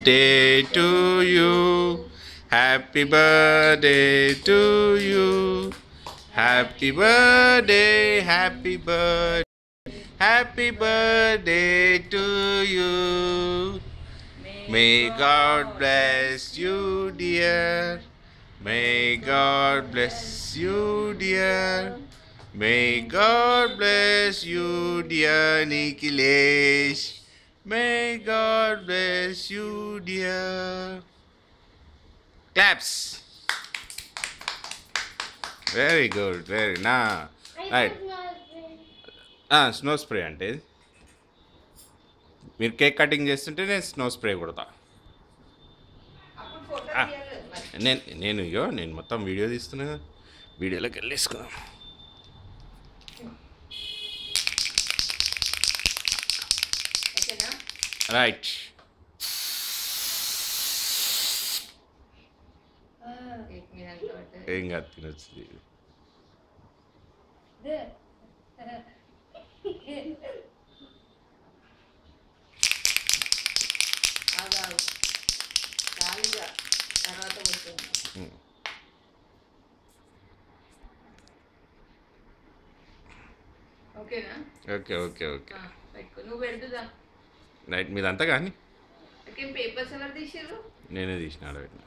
birthday to you. Happy birthday to you. Happy birthday, happy birthday, happy birthday to you. May God bless you, dear. May God bless you, dear. May God bless you, dear Nikhilesh. May God bless you, dear. Claps. Very good. Very nah. Right. Snow spray అంటే మీరు cake cutting చేస్తుంటే నేను snow spray కొడతా. ఆ, నేను మొత్తం video తీస్తున్నా కదా, వీడియోలోకి వెళ్ళేసుకున్నాం. రైట్. ఏం కాదు, తినొచ్చు. Okay okay okay right. మీదంతా కానీ పేపర్స్ ఎవరు తీసారు? నేనే తీసిన ఆడబెట్టిన.